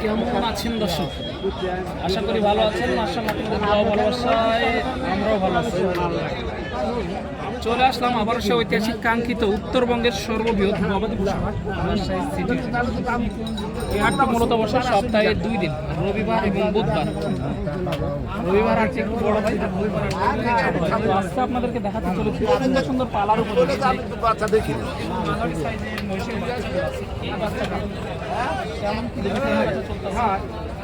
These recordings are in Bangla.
কেমন আছেন দর্শক? আশা করি ভালো আছেন। ভালোবাসায় আমরাও ভালো আছি। চলে আসলাম আবার সে ঐতিহাসিক কাঙ্ক্ষিত উত্তরবঙ্গের সর্ববৃহৎ গবাদি পশু হাট রাজশাহী সিটি। এই হাটটি মূলত বসে সপ্তাহে 2 দিন, রবিবার এবং বুধবার। রবিবার হাটটি একটু বড় হয়, রবিবার আজকে আপনাদেরকে দেখাতে চলেছি সুন্দর সুন্দর পালার উপর বাচ্চা দেখি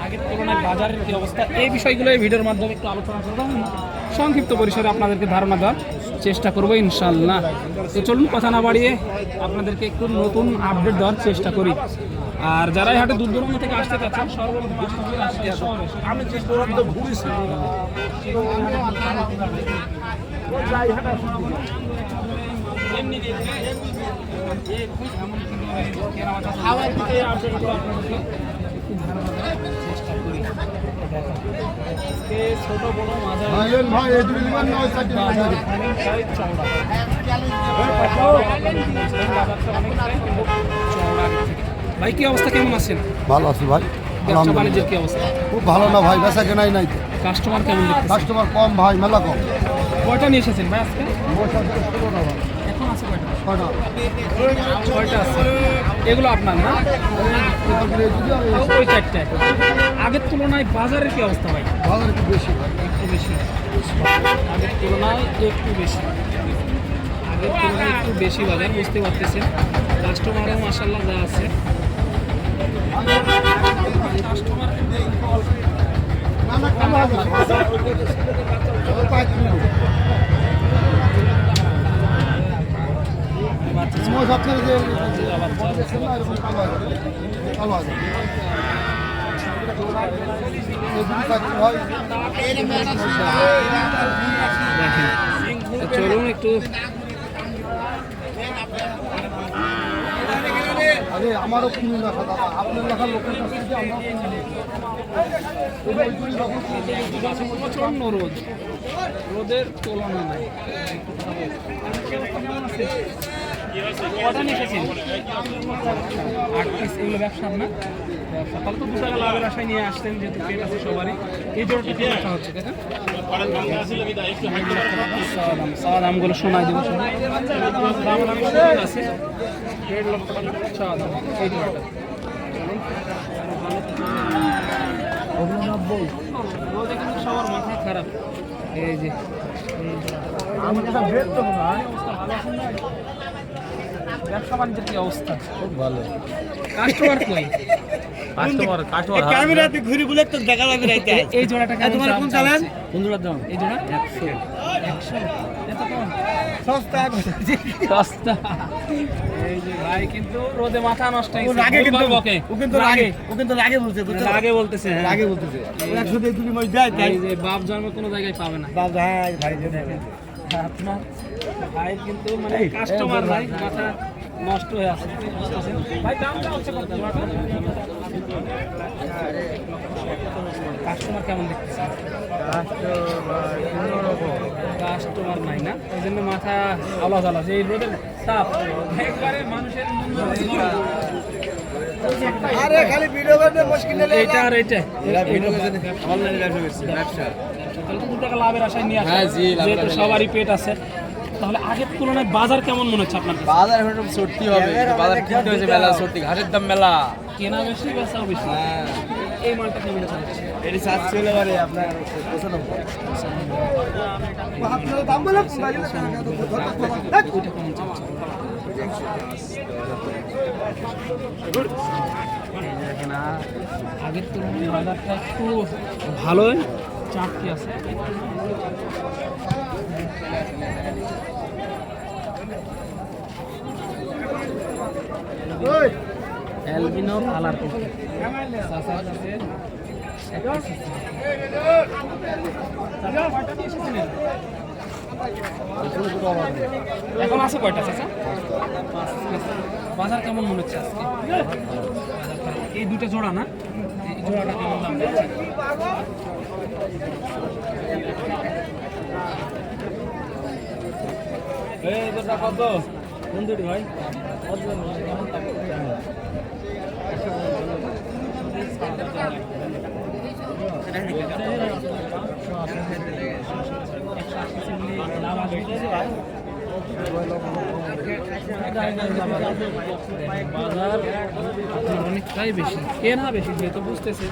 আগের তুলনায় বাজারের কি অবস্থা, এই বিষয়গুলো এই ভিডিওর মাধ্যমে একটু আলোচনা করবো। সংক্ষিপ্ত পরিসরে আপনাদেরকে ধারণা দেওয়ার চেষ্টা করবো ইনশাল্লাহ। তো চলুন কথা না বাড়িয়ে আপনাদেরকে একটু নতুন আপডেট দেওয়ার চেষ্টা করি। আর যারা এই হাটে দূর দূরান্ত থেকে আসতে চাচ্ছেন আমি যে দূরান্ত ঘুরেছি ছোট বড় ভাই কি অবস্থা, কেমন আছেন? ভালো আছি ভাই। ব্যবসা বাণিজ্যের কি অবস্থা? খুব ভালো না ভাই, বেচা কেনাই নাই। কাস্টমার কেমন দেখতেছেন? কাস্টমার কম ভাই, মেলা কম। কয়টা নিয়ে এসেছেন ভাই আজকে? এখন আছে কয়টা আছে? এগুলো আপনার না? ওই চারটে। আগের তুলনায় বাজারের কি অবস্থা ভাই? বাজার একটু বেশি ভাই, একটু বেশি। আগের তুলনায় একটু বেশি, আগের তুলনায় একটু বেশি বাজার বুঝতে পারতেছেন। কাস্টমারও মাশাআল্লাহ যা আছে। চলুন একটু আরে আমারও কিনে রাখা দাদা, আপনার লেখার লোকের কাছ থেকে আমরা প্রচন্ড রোদ, রোদের তুলনা নাই। কটা নিয়ে এসেছেন? 8 পিস। এগুলো ব্যবসার না? সকাল তো 2 টাকা লাভের আশায় নিয়ে আসতেন, যেহেতু পেট আছে সবারই। এই জোরটা কি রাখা হচ্ছে দেখেন? সাদা দামগুলো শোনাই দেবো। দাম আছে 1.5 লক্ষ টাকা সাদা দাম। এই জোরটা রোদে কিন্তু সবার মাথা খারাপ। এই যে ব্যবসা বাণিজ্যের কি অবস্থা? খুব ভালো। কাস্টমার কই? কাস্টমার ক্যামেরাতে ঘুরে বলে তো দেখা যাবে রাইতে। এই জোড়াটা কেমন? তোমার কোন চালান? কোন জোড়ার দাম? এই জোড়া 100। এত কম? সস্তা সস্তা। এই যে ভাই কিন্তু রোদে মাথা নষ্ট হয়ে গেছে। আগে কিন্তু বকে ও কিন্তু আগে বলছে, আগে বলতেছে। হ্যাঁ আগে বলতেছে 100 দিয়ে তুমি মই যায় তাই এই যে বাপ জন্ম কোনো জায়গায় পাবে না। বাবা ভাই ভাই দেখেন আপনার ভাই কিন্তু মানে কাস্টমার ভাই মাথা নষ্ট হয়ে আছে। ভাই দামটা হচ্ছে কত? কাস্টমার কেমন দেখতেছে? কাস্টমার নাই না, ওই জন্য মাথা আলাদা আলাদা। যে রোদের তাপ একবারে মানুষের আরে খালি ভিডিও করতে মুশকিল হলে এইটা আর এইটা ভিডিও করতে অনলাইনে ব্যবসা করছে ব্যবসা তাহলে তো 2 টাকা লাভের আশায় নিয়ে আসে। যেহেতু সবারই পেট আছে, তাহলে আগের তুলনায় বাজার কেমন মনে হচ্ছে আপনার? বাজার এখন সত্যি হবে, বাজার কিনতে হয়েছে মেলা, সত্যি ঘাটের দাম মেলা, কেনা বেশি বেচাও বেশি। এই মালটা কেমন চলছে? এটি 7 চলে পারে আপনার 95। আপনার দাম বলে ওইটা কেমন চলছে? আগের তুলনায় বাজারটা একটু ভালোই চাপটি আছে। অ্যালবিনো কালার এখন আছে কয়টা চাচা? বাজার কেমন মনে হচ্ছে আজকে? এই 2টা জোড়া না? এই জোড়াটা কেমন দাম যাচ্ছে? এই জোড়া কত? কোন দুটি ভাই? বাজার অনেকটাই বেশি, কেনা বেশি যেহেতু বুঝতেছে।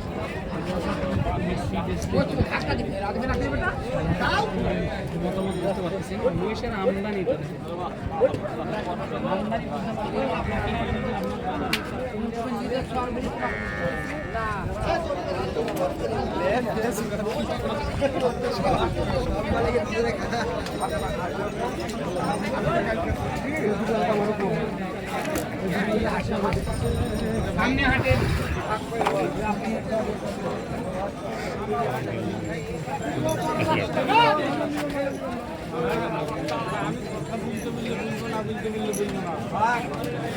মতামত বুঝতে পারতেছি মহিষের আমদানি সামনে হাটে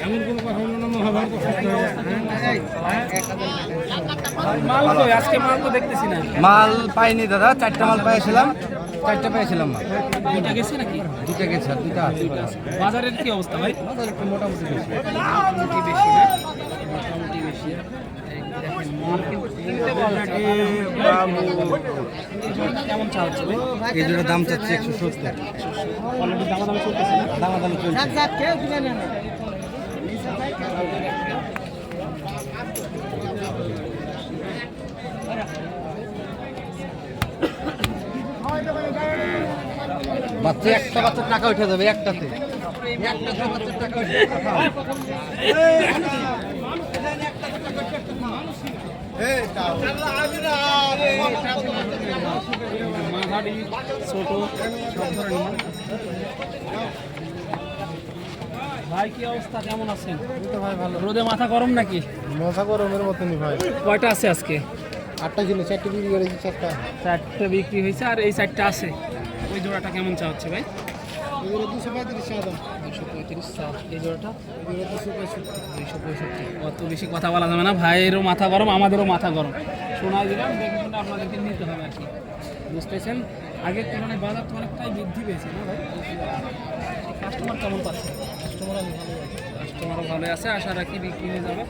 এমন কোনো কথা হলো না মহাভারত মাল কই আজকে মাল তো দেখতেছি না। মাল পাইনি দাদা, 4টা মাল পেয়েছিলাম, 4টা পেয়েছিলাম মাল। দুইটা গেছে নাকি? 2টা গেছে আর 2টা আছে। বাজারের কি অবস্থা ভাই? বাজার একটু মোটামুটি বেশি। মোটামুটি বেশি না? মোটামুটি বেশি। মাল কিন্তু কিনতে পাওয়া যাচ্ছে না। এই জোড়া কেমন চা হচ্ছে ভাই? এই জোড়ার দাম চাচ্ছি 170। অলরেডি দামাদামি চলতেছে না? দামাদামি চলছে। বাচ্চা একটা বাচ্চার টাকা উঠে যাবে একটাতে। বাচ্চার টাকা উঠে মাঝারি ছোট সব ধরনের মাল। ভাই কি অবস্থা, কেমন আছেন? ভাই ভালো, রোদে মাথা গরম নাকি? মশা গরমের মতনই ভাই। কয়টা আছে আজকে? 8টা ছিল, 4টে বিক্রি করেছি, 4টা। 4টে বিক্রি হয়েছে আর এই 4টা আছে। ওই জোড়াটা কেমন চা হচ্ছে ভাই? এগুলো 235 চা দাম। 235 চা। এই জোড়াটা এগুলো 265। 265। অত বেশি কথা বলা যাবে না, ভাইয়েরও মাথা গরম আমাদেরও মাথা গরম। শোনাই দিলাম, দেখে শুনে আপনাদেরকে নিতে হবে আর কি, বুঝতেছেন। আগের তুলনায় বাজার তো অনেকটাই বৃদ্ধি পেয়েছে না ভাই? কাস্টমার কেমন পাচ্ছে? কাস্টমারও ভালো আছে, আশা রাখি বিক্রি হয়ে যাবে।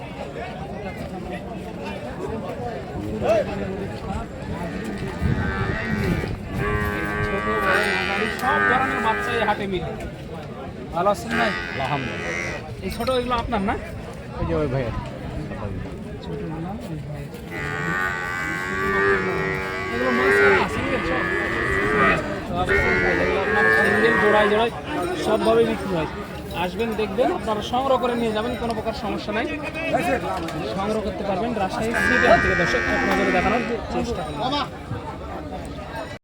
ছোট বড় মাঝারি সব ধরনের বাচ্চা এই হাটে মিলে। ভালো আছেন ভাই? আলহামদুলিল্লাহ। এই ছোট এগুলো আপনার না? এই যে ওই ভাইয়ের ছোটগুলো ওই ভাইয়ের। এগুলো মাছ আছে সব। সিঙ্গেল জোড়ায় জোড়ায় সবভাবে বিক্রি হয়। আসবেন, দেখবেন, আপনারা সংগ্রহ করে নিয়ে যাবেন, কোনো প্রকার সমস্যা নাই, সংগ্রহ করতে পারবেন। রাজশাহী সিটি থেকে দর্শক আপনাদের দেখানোর চেষ্টা করবেন।